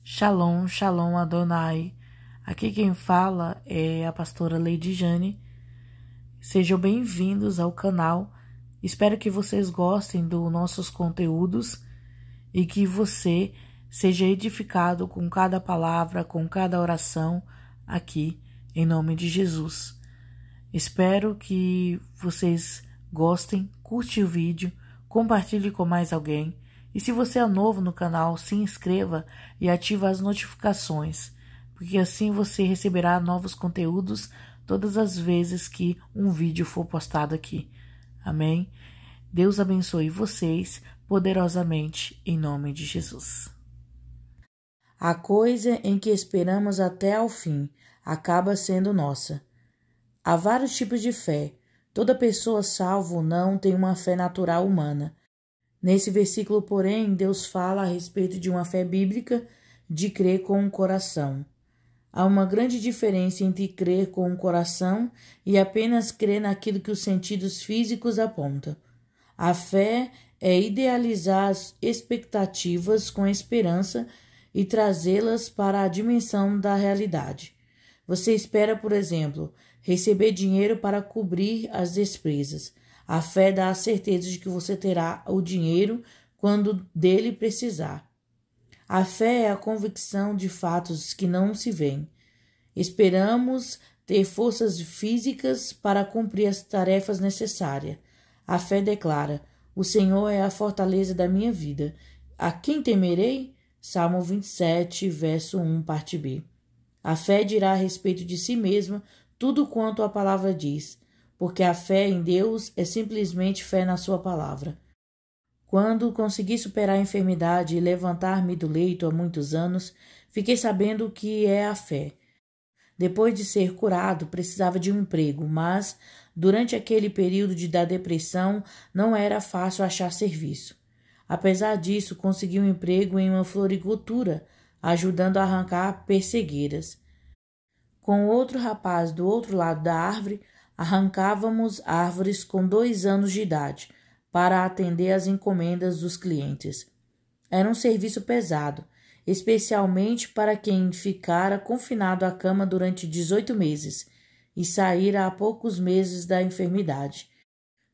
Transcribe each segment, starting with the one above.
Shalom, Shalom Adonai. Aqui quem fala é a pastora Lady Jane. Sejam bem-vindos ao canal. Espero que vocês gostem dos nossos conteúdos e que você seja edificado com cada palavra, com cada oração aqui, em nome de Jesus. Espero que vocês gostem, curte o vídeo, compartilhe com mais alguém. E se você é novo no canal, se inscreva e ative as notificações, porque assim você receberá novos conteúdos todas as vezes que um vídeo for postado aqui. Amém? Deus abençoe vocês poderosamente em nome de Jesus. A coisa em que esperamos até ao fim acaba sendo nossa. Há vários tipos de fé. Toda pessoa, salva ou não, tem uma fé natural humana. Nesse versículo, porém, Deus fala a respeito de uma fé bíblica de crer com o coração. Há uma grande diferença entre crer com o coração e apenas crer naquilo que os sentidos físicos apontam. A fé é idealizar as expectativas com esperança e trazê-las para a dimensão da realidade. Você espera, por exemplo, receber dinheiro para cobrir as despesas. A fé dá a certeza de que você terá o dinheiro quando dele precisar. A fé é a convicção de fatos que não se veem. Esperamos ter forças físicas para cumprir as tarefas necessárias. A fé declara: o Senhor é a fortaleza da minha vida. A quem temerei? Salmo 27, verso 1, parte B. A fé dirá a respeito de si mesma tudo quanto a palavra diz, porque a fé em Deus é simplesmente fé na sua palavra. Quando consegui superar a enfermidade e levantar-me do leito há muitos anos, fiquei sabendo o que é a fé. Depois de ser curado, precisava de um emprego, mas, durante aquele período da depressão, não era fácil achar serviço. Apesar disso, consegui um emprego em uma floricultura, ajudando a arrancar pessegueiras. Com outro rapaz do outro lado da árvore, arrancávamos árvores com 2 anos de idade para atender às encomendas dos clientes. Era um serviço pesado, especialmente para quem ficara confinado à cama durante 18 meses e saíra há poucos meses da enfermidade.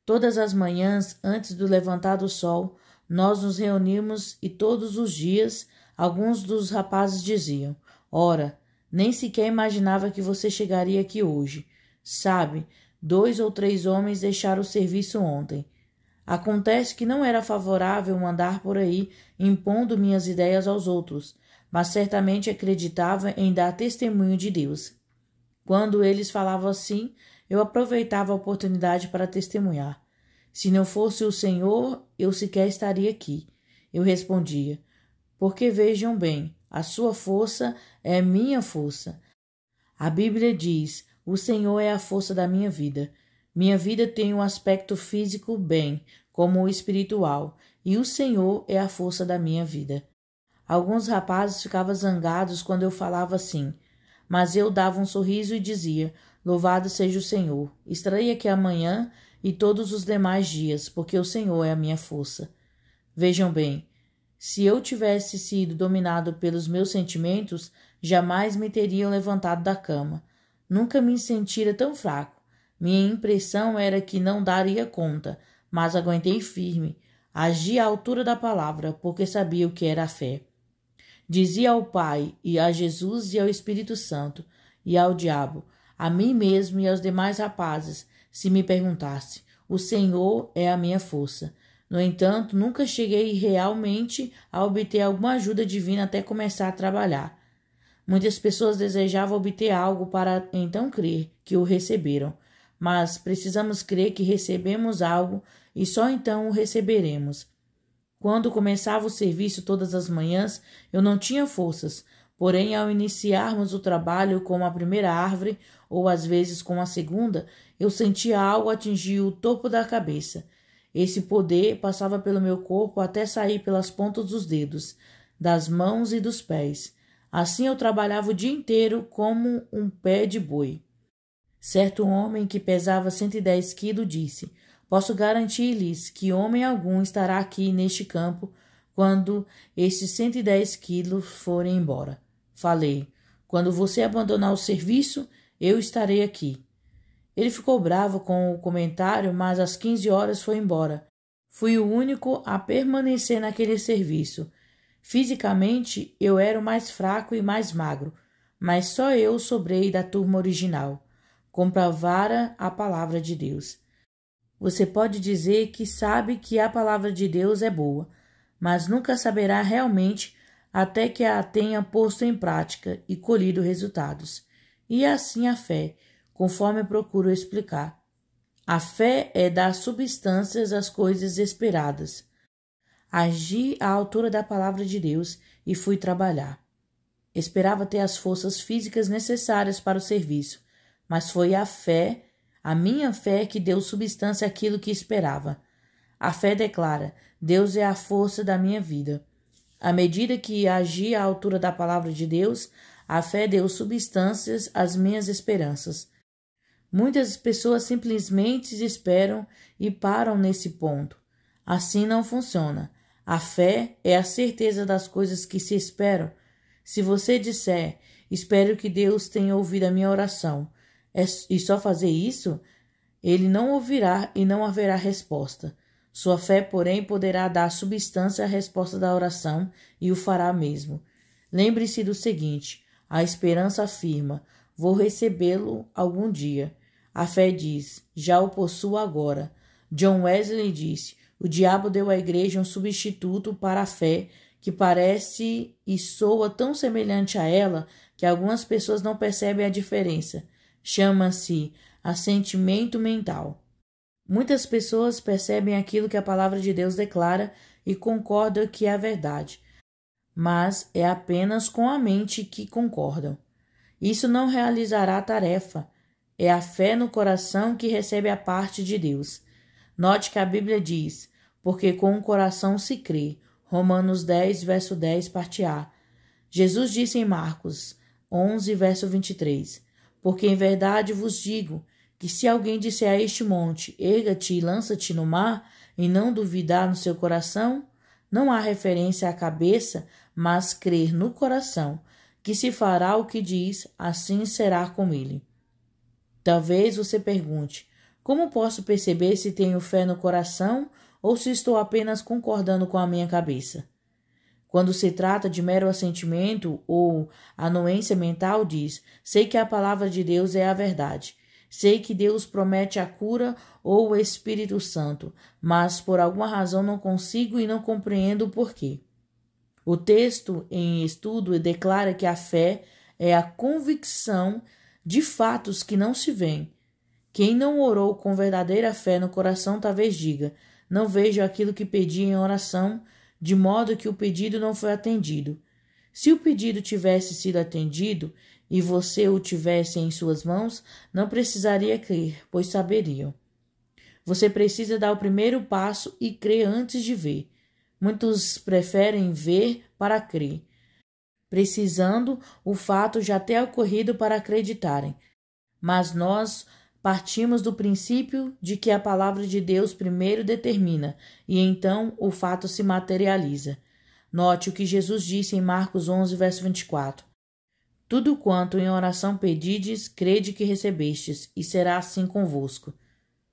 Todas as manhãs, antes do levantar do sol, nós nos reuníamos e todos os dias alguns dos rapazes diziam: "Ora, nem sequer imaginava que você chegaria aqui hoje. Sabe, 2 ou 3 homens deixaram o serviço ontem. Acontece que não era favorável andar por aí impondo minhas ideias aos outros, mas certamente acreditava em dar testemunho de Deus. Quando eles falavam assim, eu aproveitava a oportunidade para testemunhar. Se não fosse o Senhor, eu sequer estaria aqui." Eu respondia: "Porque vejam bem, a sua força é minha força." A Bíblia diz: "O Senhor é a força da minha vida." Minha vida tem um aspecto físico bem, como o espiritual, e o Senhor é a força da minha vida. Alguns rapazes ficavam zangados quando eu falava assim, mas eu dava um sorriso e dizia: "Louvado seja o Senhor. Estarei aqui amanhã e todos os demais dias, porque o Senhor é a minha força." Vejam bem, se eu tivesse sido dominado pelos meus sentimentos, jamais me teriam levantado da cama. Nunca me sentira tão fraco. Minha impressão era que não daria conta, mas aguentei firme. Agi à altura da palavra, porque sabia o que era a fé. Dizia ao Pai, e a Jesus e ao Espírito Santo, e ao diabo, a mim mesmo e aos demais rapazes, se me perguntasse: "O Senhor é a minha força." No entanto, nunca cheguei realmente a obter alguma ajuda divina até começar a trabalhar. Muitas pessoas desejavam obter algo para então crer que o receberam, mas precisamos crer que recebemos algo e só então o receberemos. Quando começava o serviço todas as manhãs, eu não tinha forças, porém ao iniciarmos o trabalho com a primeira árvore, ou às vezes com a segunda, eu sentia algo atingir o topo da cabeça. Esse poder passava pelo meu corpo até sair pelas pontas dos dedos, das mãos e dos pés. Assim eu trabalhava o dia inteiro como um pé de boi. Certo homem que pesava 110 quilos disse: "Posso garantir-lhes que homem algum estará aqui neste campo quando esses 110 quilos forem embora. Falei: quando você abandonar o serviço, eu estarei aqui. Ele ficou bravo com o comentário, mas às 15 horas foi embora. Fui o único a permanecer naquele serviço. Fisicamente, eu era o mais fraco e mais magro, mas só eu sobrei da turma original. Comprovara a palavra de Deus. Você pode dizer que sabe que a palavra de Deus é boa, mas nunca saberá realmente até que a tenha posto em prática e colhido resultados. E assim a fé, conforme procuro explicar. A fé é dar substâncias às coisas esperadas. Agi à altura da palavra de Deus e fui trabalhar. Esperava ter as forças físicas necessárias para o serviço, mas foi a fé, a minha fé, que deu substância àquilo que esperava. A fé declara: Deus é a força da minha vida. À medida que agi à altura da palavra de Deus, a fé deu substâncias às minhas esperanças. Muitas pessoas simplesmente esperam e param nesse ponto. Assim não funciona. A fé é a certeza das coisas que se esperam. Se você disser: espero que Deus tenha ouvido a minha oração, e só fazer isso, ele não ouvirá e não haverá resposta. Sua fé, porém, poderá dar substância à resposta da oração e o fará mesmo. Lembre-se do seguinte: a esperança afirma: vou recebê-lo algum dia. A fé diz: já o possuo agora. John Wesley disse: o diabo deu à igreja um substituto para a fé que parece e soa tão semelhante a ela que algumas pessoas não percebem a diferença. Chama-se assentimento mental. Muitas pessoas percebem aquilo que a palavra de Deus declara e concordam que é a verdade, mas é apenas com a mente que concordam. Isso não realizará a tarefa. É a fé no coração que recebe a parte de Deus. Note que a Bíblia diz: porque com o coração se crê. Romanos 10, verso 10, parte A. Jesus disse em Marcos 11, verso 23: porque em verdade vos digo que se alguém disser a este monte: erga-te e lança-te no mar, e não duvidar no seu coração, não há referência à cabeça, mas crer no coração, que se fará o que diz, assim será com ele. Talvez você pergunte: como posso perceber se tenho fé no coração ou se estou apenas concordando com a minha cabeça? Quando se trata de mero assentimento ou anuência mental, diz: sei que a palavra de Deus é a verdade. Sei que Deus promete a cura ou o Espírito Santo, mas por alguma razão não consigo e não compreendo o porquê. O texto em estudo declara que a fé é a convicção de fatos que não se veem. Quem não orou com verdadeira fé no coração talvez diga: não vejo aquilo que pedi em oração, de modo que o pedido não foi atendido. Se o pedido tivesse sido atendido e você o tivesse em suas mãos, não precisaria crer, pois saberiam. Você precisa dar o primeiro passo e crer antes de ver. Muitos preferem ver para crer, precisando o fato já ter ocorrido para acreditarem. Mas nós partimos do princípio de que a palavra de Deus primeiro determina, e então o fato se materializa. Note o que Jesus disse em Marcos 11, verso 24. Tudo quanto em oração pedides, crede que recebestes, e será assim convosco.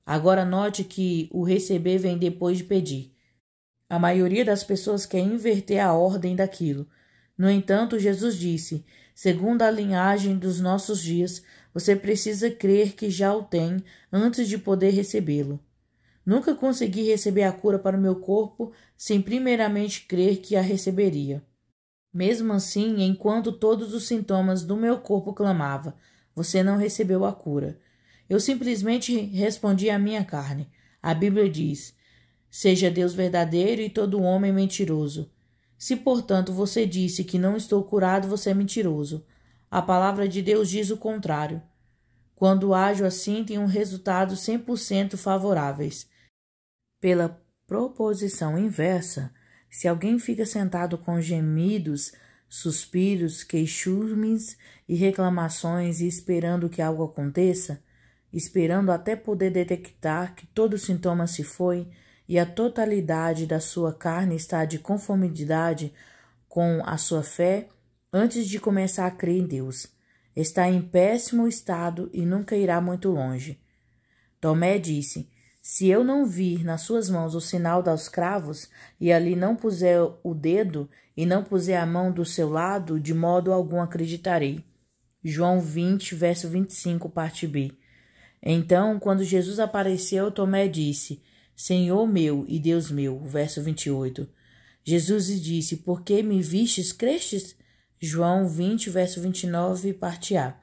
Agora note que o receber vem depois de pedir. A maioria das pessoas quer inverter a ordem daquilo. No entanto, Jesus disse: segundo a linhagem dos nossos dias, você precisa crer que já o tem antes de poder recebê-lo. Nunca consegui receber a cura para o meu corpo sem primeiramente crer que a receberia. Mesmo assim, enquanto todos os sintomas do meu corpo clamavam: você não recebeu a cura, eu simplesmente respondi à minha carne. A Bíblia diz: seja Deus verdadeiro e todo homem mentiroso. Se, portanto, você disse que não estou curado, você é mentiroso. A palavra de Deus diz o contrário. Quando ajo assim, tenho resultados 100% favoráveis. Pela proposição inversa, se alguém fica sentado com gemidos, suspiros, queixumes e reclamações e esperando que algo aconteça, esperando até poder detectar que todo sintoma se foi, e a totalidade da sua carne está de conformidade com a sua fé, antes de começar a crer em Deus, está em péssimo estado e nunca irá muito longe. Tomé disse: se eu não vir nas suas mãos o sinal dos cravos, e ali não puser o dedo, e não puser a mão do seu lado, de modo algum acreditarei. João 20, verso 25, parte B. Então, quando Jesus apareceu, Tomé disse: Senhor meu e Deus meu, verso 28. Jesus lhe disse: por que me vistes, crestes? João 20, verso 29, parte A.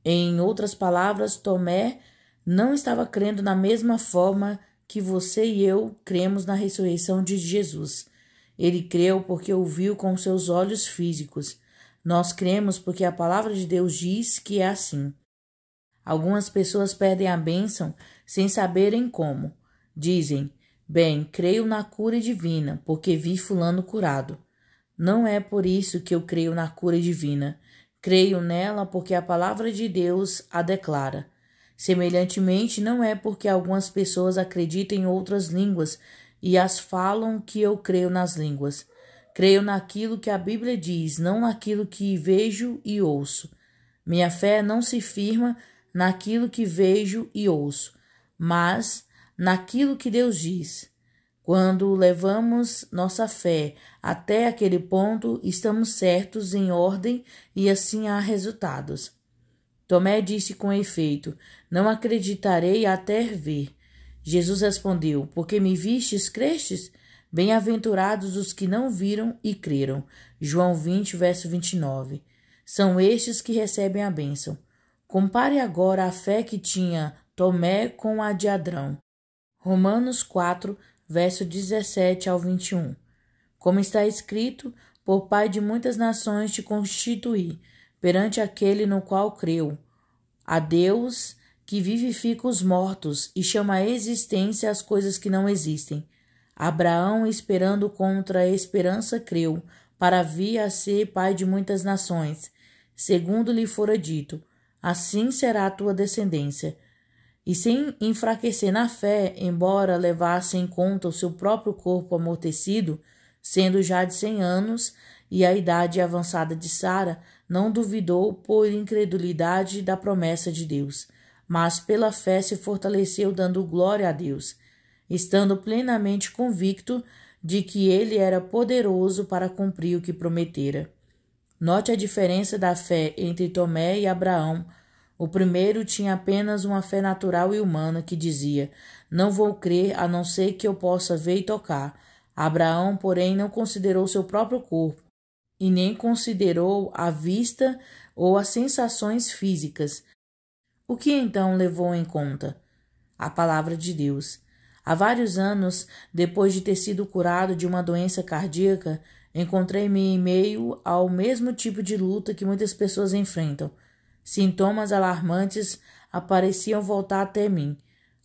Em outras palavras, Tomé não estava crendo na mesma forma que você e eu cremos na ressurreição de Jesus. Ele creu porque o viu com seus olhos físicos. Nós cremos porque a palavra de Deus diz que é assim. Algumas pessoas perdem a bênção sem saberem como. Dizem: bem, creio na cura divina, porque vi fulano curado. Não é por isso que eu creio na cura divina. Creio nela porque a palavra de Deus a declara. Semelhantemente, não é porque algumas pessoas acreditam em outras línguas e as falam que eu creio nas línguas. Creio naquilo que a Bíblia diz, não naquilo que vejo e ouço. Minha fé não se firma naquilo que vejo e ouço, mas naquilo que Deus diz. Quando levamos nossa fé até aquele ponto, estamos certos em ordem e assim há resultados. Tomé disse com efeito: não acreditarei até ver. Jesus respondeu: porque me vistes, crestes? Bem-aventurados os que não viram e creram. João 20, verso 29. São estes que recebem a bênção. Compare agora a fé que tinha Tomé com a de Adrão. Romanos 4, verso 17 ao 21. Como está escrito: por pai de muitas nações te constituí, perante aquele no qual creu, a Deus que vivifica os mortos e chama à existência as coisas que não existem. Abraão, esperando contra a esperança, creu, para vir a ser pai de muitas nações, segundo lhe fora dito: assim será a tua descendência. E sem enfraquecer na fé, embora levasse em conta o seu próprio corpo amortecido, sendo já de 100 anos, e a idade avançada de Sara, não duvidou por incredulidade da promessa de Deus, mas pela fé se fortaleceu, dando glória a Deus, estando plenamente convicto de que ele era poderoso para cumprir o que prometera. Note a diferença da fé entre Tomé e Abraão. O primeiro tinha apenas uma fé natural e humana que dizia: não vou crer a não ser que eu possa ver e tocar. Abraão, porém, não considerou seu próprio corpo e nem considerou a vista ou as sensações físicas. O que então levou em conta? A palavra de Deus. Há vários anos, depois de ter sido curado de uma doença cardíaca, encontrei-me em meio ao mesmo tipo de luta que muitas pessoas enfrentam. Sintomas alarmantes apareciam voltar até mim.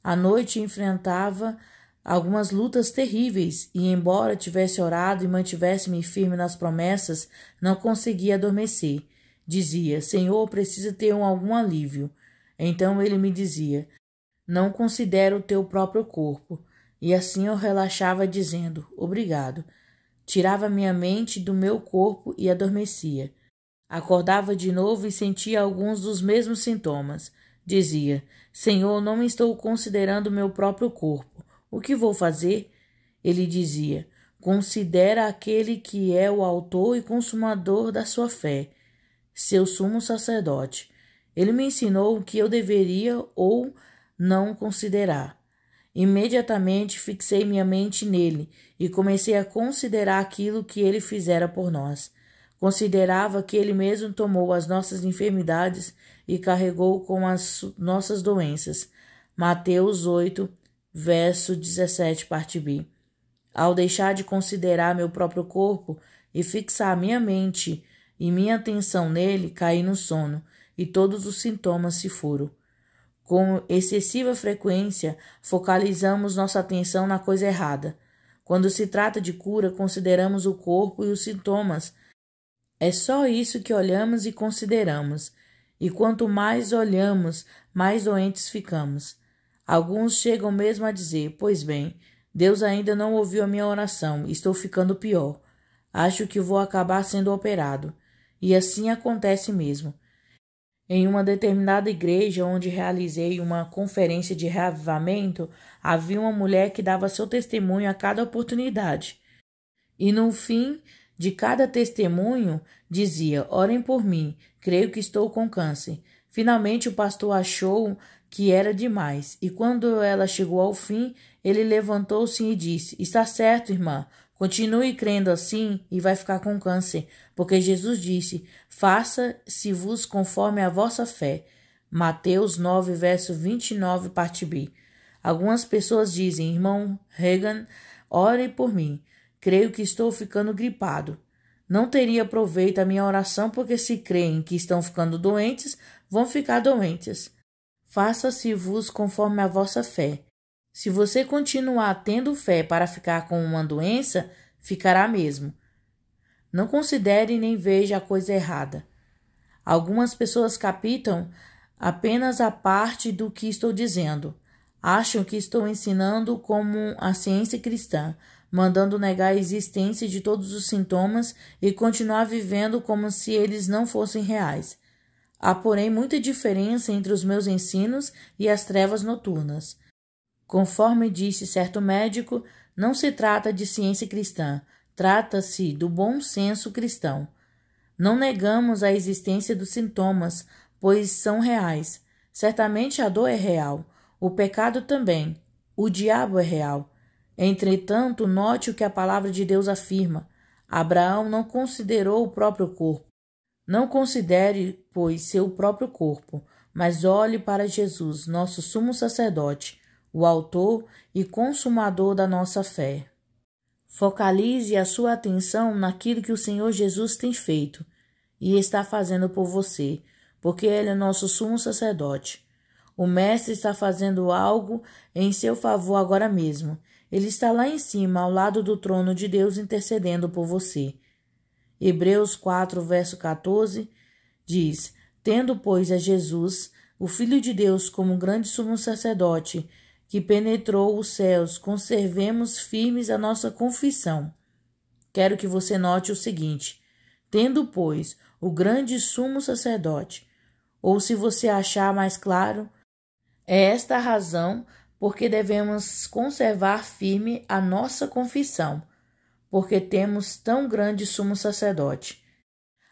À noite enfrentava algumas lutas terríveis e, embora tivesse orado e mantivesse-me firme nas promessas, não conseguia adormecer. Dizia: Senhor, preciso ter algum alívio. Então ele me dizia: não considero o teu próprio corpo. E assim eu relaxava dizendo: obrigado. Tirava minha mente do meu corpo e adormecia. Acordava de novo e sentia alguns dos mesmos sintomas. Dizia: Senhor, não estou considerando o meu próprio corpo. O que vou fazer? Ele dizia: considera aquele que é o autor e consumador da sua fé, seu sumo sacerdote. Ele me ensinou o que eu deveria ou não considerar. Imediatamente fixei minha mente nele e comecei a considerar aquilo que ele fizera por nós. Considerava que ele mesmo tomou as nossas enfermidades e carregou com as nossas doenças. Mateus 8, verso 17, parte B. Ao deixar de considerar meu próprio corpo e fixar minha mente e minha atenção nele, caí no sono e todos os sintomas se foram. Com excessiva frequência, focalizamos nossa atenção na coisa errada. Quando se trata de cura, consideramos o corpo e os sintomas. É só isso que olhamos e consideramos. E quanto mais olhamos, mais doentes ficamos. Alguns chegam mesmo a dizer: pois bem, Deus ainda não ouviu a minha oração. Estou ficando pior. Acho que vou acabar sendo operado. E assim acontece mesmo. Em uma determinada igreja onde realizei uma conferência de reavivamento, havia uma mulher que dava seu testemunho a cada oportunidade. E no fim de cada testemunho dizia: orem por mim, creio que estou com câncer. Finalmente o pastor achou que era demais, e quando ela chegou ao fim, ele levantou-se e disse: está certo, irmã, continue crendo assim e vai ficar com câncer, porque Jesus disse: faça-se-vos conforme a vossa fé. Mateus 9, verso 29, parte B. Algumas pessoas dizem: irmão Reagan, ore por mim. Creio que estou ficando gripado. Não teria proveito a minha oração, porque se creem que estão ficando doentes, vão ficar doentes. Faça-se-vos conforme a vossa fé. Se você continuar tendo fé para ficar com uma doença, ficará mesmo. Não considere nem veja a coisa errada. Algumas pessoas captam apenas a parte do que estou dizendo. Acham que estou ensinando como a ciência cristã, mandando negar a existência de todos os sintomas e continuar vivendo como se eles não fossem reais. Há, porém, muita diferença entre os meus ensinos e as trevas noturnas. Conforme disse certo médico, não se trata de ciência cristã, trata-se do bom senso cristão. Não negamos a existência dos sintomas, pois são reais. Certamente a dor é real, o pecado também, o diabo é real. Entretanto, note o que a palavra de Deus afirma. Abraão não considerou o próprio corpo. Não considere, pois, seu próprio corpo, mas olhe para Jesus, nosso sumo sacerdote, o autor e consumador da nossa fé. Focalize a sua atenção naquilo que o Senhor Jesus tem feito e está fazendo por você, porque Ele é nosso sumo sacerdote. O Mestre está fazendo algo em seu favor agora mesmo. Ele está lá em cima, ao lado do trono de Deus, intercedendo por você. Hebreus 4, verso 14, diz: tendo, pois, a Jesus, o Filho de Deus, como grande sumo sacerdote, que penetrou os céus, conservemos firmes a nossa confissão. Quero que você note o seguinte: tendo, pois, o grande sumo sacerdote, ou se você achar mais claro, é esta a razão porque devemos conservar firme a nossa confissão, porque temos tão grande sumo sacerdote.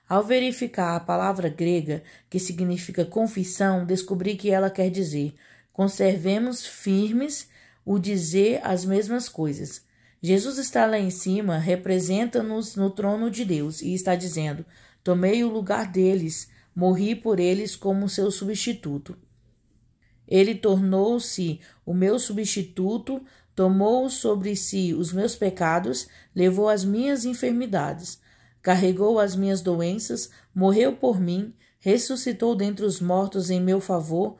Ao verificar a palavra grega, que significa confissão, descobri que ela quer dizer: conservemos firmes o dizer as mesmas coisas. Jesus está lá em cima, representa-nos no trono de Deus e está dizendo: tomei o lugar deles, morri por eles como seu substituto. Ele tornou-se o meu substituto, tomou sobre si os meus pecados, levou as minhas enfermidades, carregou as minhas doenças, morreu por mim, ressuscitou dentre os mortos em meu favor.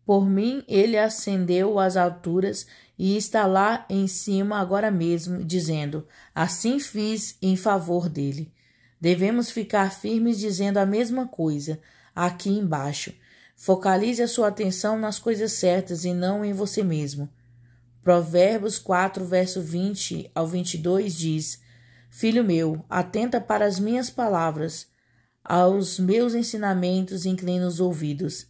Por mim ele ascendeu às alturas e está lá em cima agora mesmo, dizendo: assim fiz em favor dele. Devemos ficar firmes dizendo a mesma coisa aqui embaixo. Focalize a sua atenção nas coisas certas e não em você mesmo. Provérbios 4, verso 20 ao 22 diz: filho meu, atenta para as minhas palavras, aos meus ensinamentos inclina os ouvidos.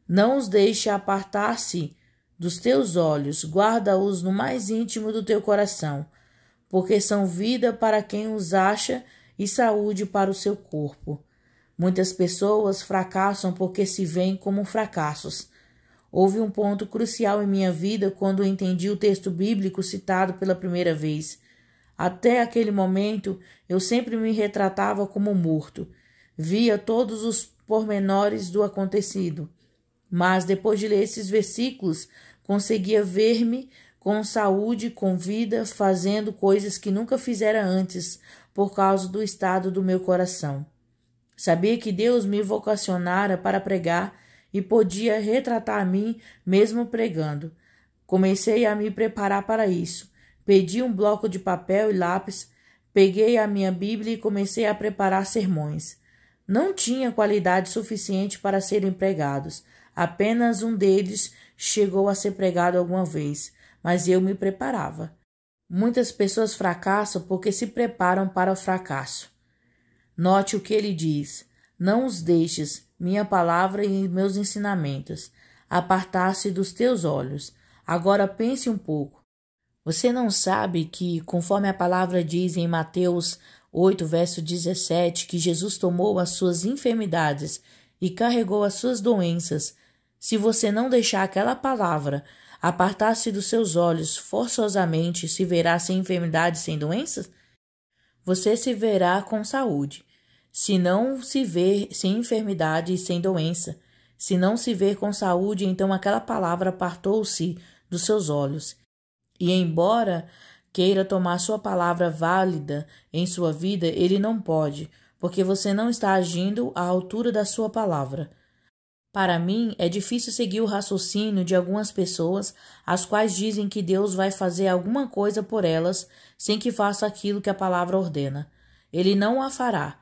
Não os deixe apartar-se dos teus olhos, guarda-os no mais íntimo do teu coração, porque são vida para quem os acha e saúde para o seu corpo. Muitas pessoas fracassam porque se veem como fracassos. Houve um ponto crucial em minha vida quando entendi o texto bíblico citado pela primeira vez. Até aquele momento, eu sempre me retratava como morto. Via todos os pormenores do acontecido. Mas, depois de ler esses versículos, conseguia ver-me com saúde, com vida, fazendo coisas que nunca fizera antes, por causa do estado do meu coração. Sabia que Deus me vocacionara para pregar e podia retratar a mim mesmo pregando. Comecei a me preparar para isso. Pedi um bloco de papel e lápis, peguei a minha Bíblia e comecei a preparar sermões. Não tinha qualidade suficiente para serem pregados. Apenas um deles chegou a ser pregado alguma vez, mas eu me preparava. Muitas pessoas fracassam porque se preparam para o fracasso. Note o que ele diz: não os deixes, minha palavra e meus ensinamentos, apartar-se dos teus olhos. Agora pense um pouco. Você não sabe que, conforme a palavra diz em Mateus 8, verso 17, que Jesus tomou as suas enfermidades e carregou as suas doenças? Se você não deixar aquela palavra apartar-se dos seus olhos forçosamente, se verá sem enfermidade e sem doenças? Você se verá com saúde. Se não se ver sem enfermidade e sem doença, se não se ver com saúde, então aquela palavra apartou-se dos seus olhos. E embora queira tomar sua palavra válida em sua vida, ele não pode, porque você não está agindo à altura da sua palavra. Para mim, é difícil seguir o raciocínio de algumas pessoas, as quais dizem que Deus vai fazer alguma coisa por elas sem que faça aquilo que a palavra ordena. Ele não a fará.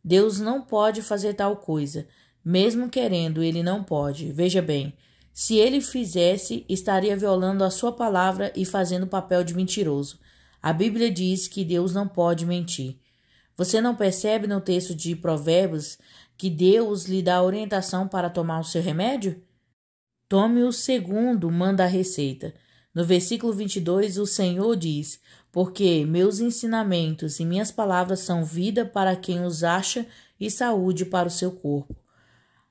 Deus não pode fazer tal coisa. Mesmo querendo, ele não pode. Veja bem, se ele fizesse, estaria violando a sua palavra e fazendo o papel de mentiroso. A Bíblia diz que Deus não pode mentir. Você não percebe no texto de Provérbios que Deus lhe dá orientação para tomar o seu remédio? Tome o segundo, manda a receita. No versículo 22, o Senhor diz: porque meus ensinamentos e minhas palavras são vida para quem os acha e saúde para o seu corpo.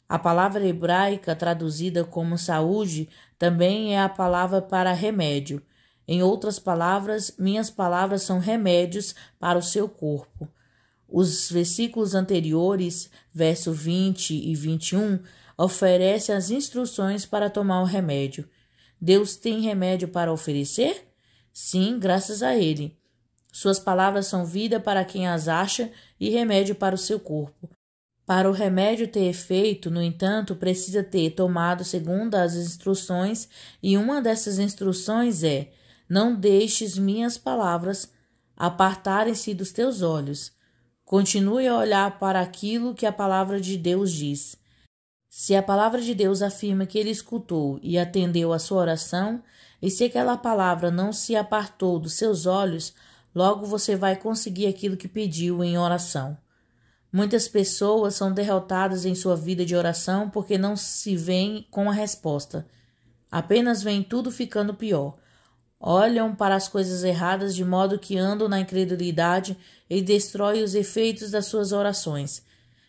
A palavra hebraica traduzida como saúde também é a palavra para remédio. Em outras palavras, minhas palavras são remédios para o seu corpo. Os versículos anteriores, verso 20 e 21, oferecem as instruções para tomar o remédio. Deus tem remédio para oferecer? Sim, graças a Ele. Suas palavras são vida para quem as acha e remédio para o seu corpo. Para o remédio ter efeito, no entanto, precisa ter tomado segundo as instruções, e uma dessas instruções é: não deixes minhas palavras apartarem-se dos teus olhos. Continue a olhar para aquilo que a palavra de Deus diz. Se a palavra de Deus afirma que ele escutou e atendeu a sua oração, e se aquela palavra não se apartou dos seus olhos, logo você vai conseguir aquilo que pediu em oração. Muitas pessoas são derrotadas em sua vida de oração porque não se veem com a resposta. Apenas veem tudo ficando pior. Olham para as coisas erradas de modo que andam na incredulidade e destrói os efeitos das suas orações.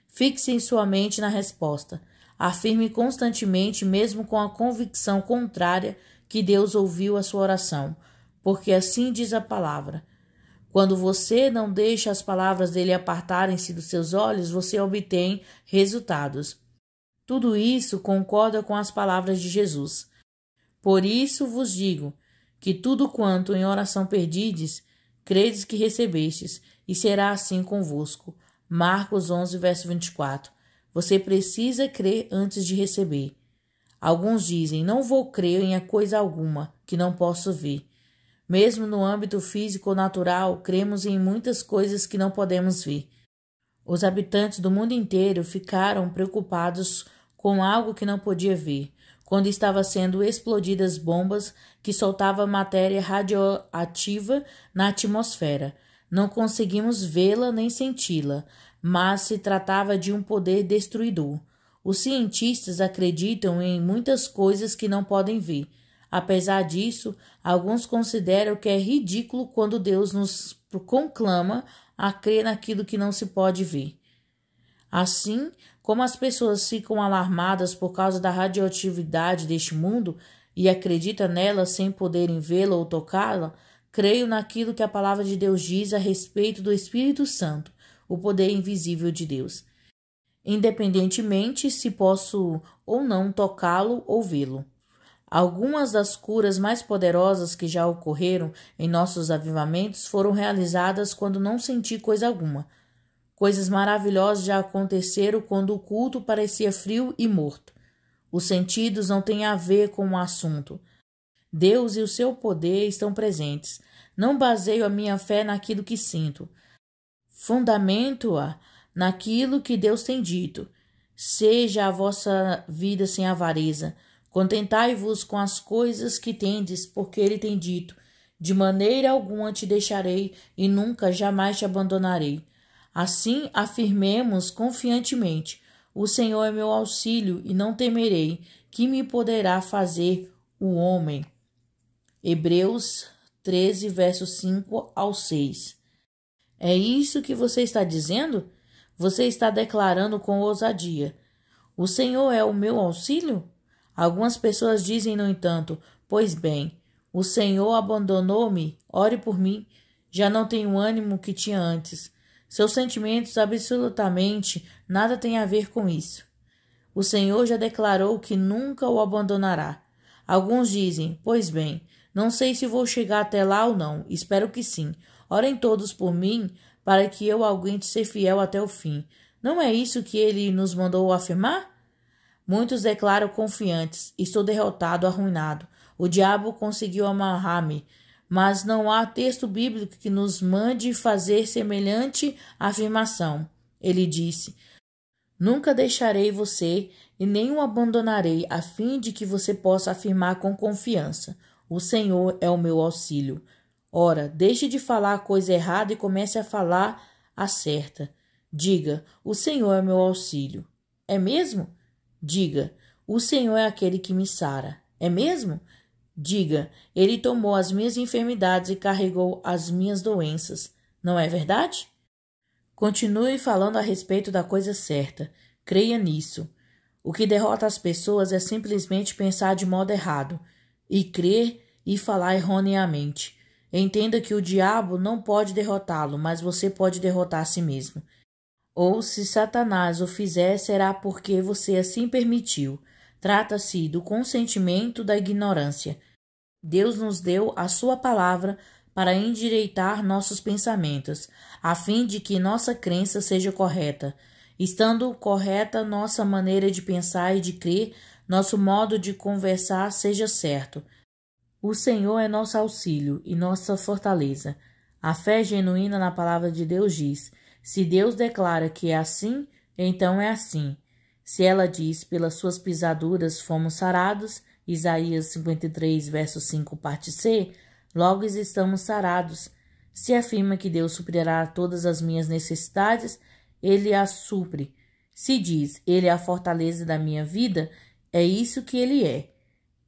Fixe em sua mente na resposta. Afirme constantemente, mesmo com a convicção contrária, que Deus ouviu a sua oração, porque assim diz a palavra. Quando você não deixa as palavras dele apartarem-se dos seus olhos, você obtém resultados. Tudo isso concorda com as palavras de Jesus. Por isso vos digo que tudo quanto em oração perdides, credes que recebestes, e será assim convosco. Marcos 11, verso 24. Você precisa crer antes de receber. Alguns dizem: não vou crer em coisa alguma que não posso ver. Mesmo no âmbito físico ou natural, cremos em muitas coisas que não podemos ver. Os habitantes do mundo inteiro ficaram preocupados com algo que não podia ver, quando estava sendo explodidas bombas que soltavam matéria radioativa na atmosfera. Não conseguimos vê-la nem senti-la, mas se tratava de um poder destruidor. Os cientistas acreditam em muitas coisas que não podem ver. Apesar disso, alguns consideram que é ridículo quando Deus nos conclama a crer naquilo que não se pode ver. Assim, como as pessoas ficam alarmadas por causa da radioatividade deste mundo e acreditam nela sem poderem vê-la ou tocá-la, creio naquilo que a palavra de Deus diz a respeito do Espírito Santo, o poder invisível de Deus, independentemente se posso ou não tocá-lo ou vê-lo. Algumas das curas mais poderosas que já ocorreram em nossos avivamentos foram realizadas quando não senti coisa alguma. Coisas maravilhosas já aconteceram quando o culto parecia frio e morto. Os sentidos não têm a ver com o assunto. Deus e o seu poder estão presentes. Não baseio a minha fé naquilo que sinto. Fundamento-a naquilo que Deus tem dito. Seja a vossa vida sem avareza. Contentai-vos com as coisas que tendes, porque ele tem dito: De maneira alguma te deixarei e nunca jamais te abandonarei. Assim afirmemos confiantemente: o Senhor é meu auxílio e não temerei. Que me poderá fazer o homem? Hebreus 13, versos 5 ao 6. É isso que você está dizendo? Você está declarando com ousadia: o Senhor é o meu auxílio? Algumas pessoas dizem, no entanto: pois bem, o Senhor abandonou-me, ore por mim, já não tenho o ânimo que tinha antes. Seus sentimentos absolutamente nada têm a ver com isso. O Senhor já declarou que nunca o abandonará. Alguns dizem: pois bem, não sei se vou chegar até lá ou não, espero que sim. Orem todos por mim, para que eu aguente ser fiel até o fim. Não é isso que ele nos mandou afirmar? Muitos declaram confiantes: estou derrotado, arruinado. O diabo conseguiu amarrar-me. Mas não há texto bíblico que nos mande fazer semelhante afirmação. Ele disse: nunca deixarei você e nem o abandonarei, a fim de que você possa afirmar com confiança: o Senhor é o meu auxílio. Ora, deixe de falar a coisa errada e comece a falar a certa. Diga: o Senhor é meu auxílio. É mesmo? Diga: o Senhor é aquele que me sara. É mesmo? Diga: ele tomou as minhas enfermidades e carregou as minhas doenças. Não é verdade? Continue falando a respeito da coisa certa. Creia nisso. O que derrota as pessoas é simplesmente pensar de modo errado e crer e falar erroneamente. Entenda que o diabo não pode derrotá-lo, mas você pode derrotar a si mesmo. Ou, se Satanás o fizer, será porque você assim permitiu. Trata-se do consentimento da ignorância. Deus nos deu a sua palavra para endireitar nossos pensamentos, a fim de que nossa crença seja correta. Estando correta nossa maneira de pensar e de crer, nosso modo de conversar seja certo. O Senhor é nosso auxílio e nossa fortaleza. A fé genuína na palavra de Deus diz: se Deus declara que é assim, então é assim. Se ela diz: pelas suas pisaduras fomos sarados, Isaías 53, verso 5, parte C, logo estamos sarados. Se afirma que Deus suprirá todas as minhas necessidades, Ele as supre. Se diz: Ele é a fortaleza da minha vida, é isso que Ele é.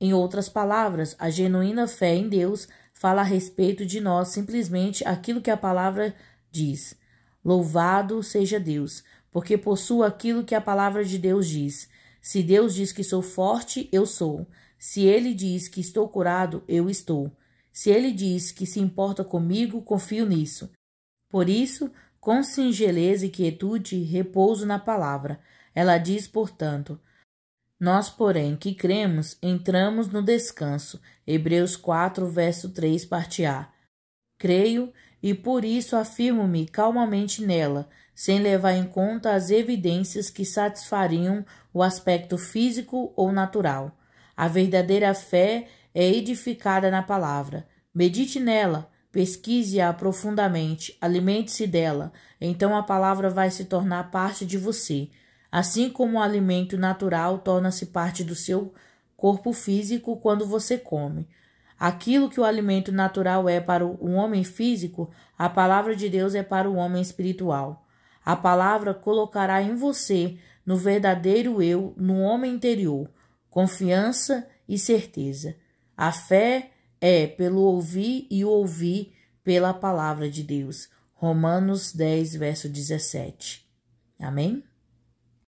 Em outras palavras, a genuína fé em Deus fala a respeito de nós simplesmente aquilo que a palavra diz. Louvado seja Deus, porque possuo aquilo que a palavra de Deus diz. Se Deus diz que sou forte, eu sou. Se Ele diz que estou curado, eu estou. Se Ele diz que se importa comigo, confio nisso. Por isso, com singeleza e quietude, repouso na palavra. Ela diz, portanto: nós, porém, que cremos, entramos no descanso. Hebreus 4, verso 3, parte A. Creio e por isso afirmo-me calmamente nela, sem levar em conta as evidências que satisfariam o aspecto físico ou natural. A verdadeira fé é edificada na palavra. Medite nela, pesquise-a profundamente, alimente-se dela, então a palavra vai se tornar parte de você. Assim como o alimento natural torna-se parte do seu corpo físico quando você come. Aquilo que o alimento natural é para o homem físico, a palavra de Deus é para o homem espiritual. A palavra colocará em você, no verdadeiro eu, no homem interior, confiança e certeza. A fé é pelo ouvir e o ouvir pela palavra de Deus. Romanos 10, verso 17. Amém?